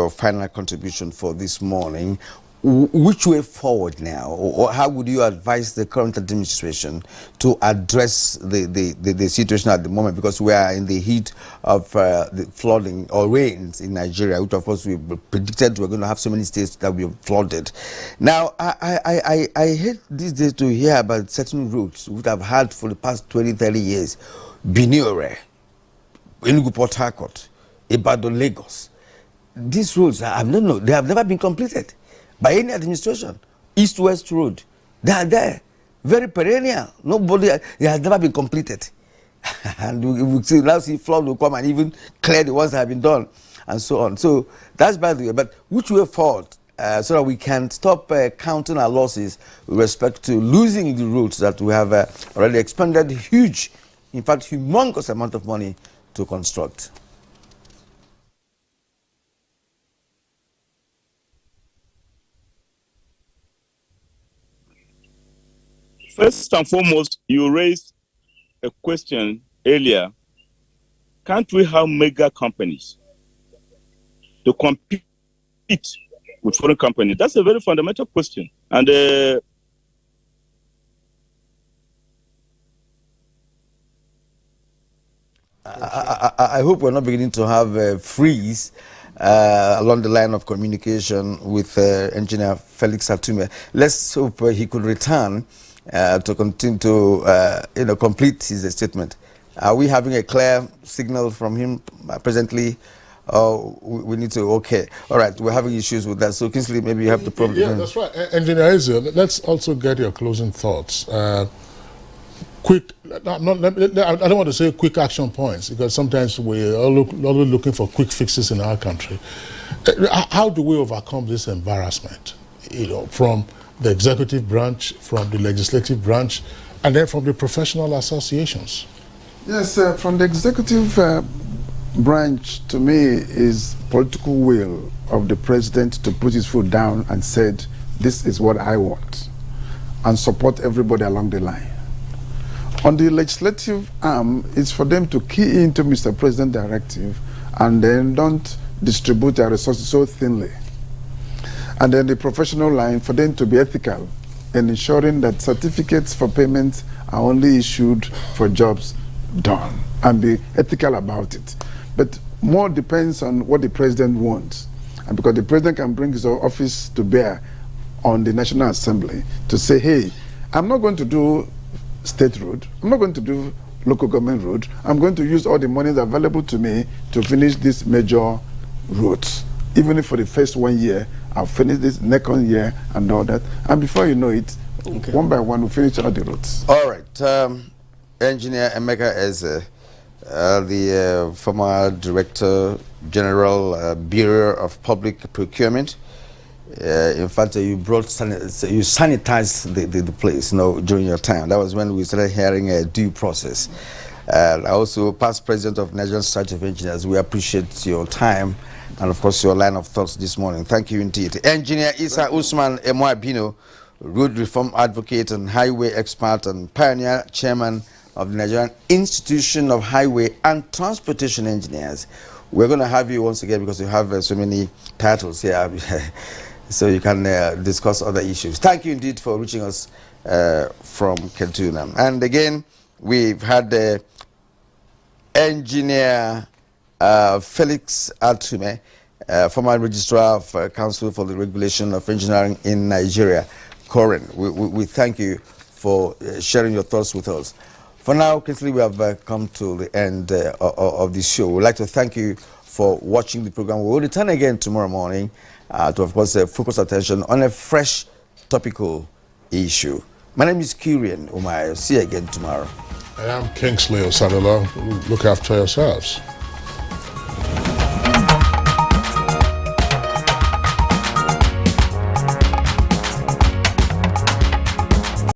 final contribution for this morning? Which way forward now, or how would you advise the current administration to address the situation at the moment? Because we are in the heat of the flooding or rains in Nigeria, which of course we predicted we're going to have so many states that will be flooded. Now, I hate these days to hear about certain routes which I've had for the past 20, 30 years. Biniore, Enugu Port Harcourt, Ibadan, Lagos. These roads, they have never been completed by any administration. East-West road, they are there, very perennial. Nobody, it has never been completed. And we will see flood will come and even clear the ones that have been done, and so on. So that's by the way. But which way forward, so that we can stop counting our losses with respect to losing the routes that we have already expended huge, in fact, humongous amount of money to construct. First and foremost, you raised a question earlier. Can't we have mega companies to compete with foreign companies? That's a very fundamental question. And I hope we're not beginning to have a freeze along the line of communication with Engineer Felix Atume. Let's hope he could return to continue to complete his statement. Are we having a clear signal from him presently? We need to, okay. All right, we're having issues with that. So Kingsley, maybe you have the problem. Yeah, that's right. Engineer Ezra, let's also get your closing thoughts. Quick, I don't want to say quick action points, because sometimes we're always looking for quick fixes in our country. How do we overcome this embarrassment, from the executive branch, from the legislative branch, and then from the professional associations? Yes, from the executive branch, to me, is political will of the president to put his foot down and said, this is what I want, and support everybody along the line. On the legislative arm, it's for them to key into Mr. President directive and then don't distribute their resources so thinly. And then the professional line, for them to be ethical in ensuring that certificates for payments are only issued for jobs done, and be ethical about it. But more depends on what the president wants. And because the president can bring his office to bear on the National Assembly to say, hey, I'm not going to do state road, I'm not going to do local government road, I'm going to use all the money that's available to me to finish these major roads. Even if for the first 1 year, I'll finish this next year and all that. And before you know it, okay, one by one, we'll finish all the roads. All right. Engineer Emeka Eze, the former Director General, Bureau of Public Procurement. In fact, you sanitized the place, during your time. That was when we started hearing a due process. Also, past president of Nigerian Society of Engineers, we appreciate your time and, of course, your line of thoughts this morning. Thank you indeed. Engineer Issa Usman Moabino, road reform advocate and highway expert and pioneer chairman of the Nigerian Institution of Highway and Transportation Engineers. We're going to have you once again because you have so many titles here, so you can discuss other issues. Thank you indeed for reaching us from Kaduna. And again, we've had Engineer Felix Atume, former Registrar of Council for the Regulation of Engineering in Nigeria, Corin. We thank you for sharing your thoughts with us. For now, Kingsley, we have come to the end of the show. We'd like to thank you for watching the program. We will return again tomorrow morning to, of course, focus attention on a fresh topical issue. My name is Kirian Umayo. See you again tomorrow. I am Kingsley Osadola. Look after yourselves.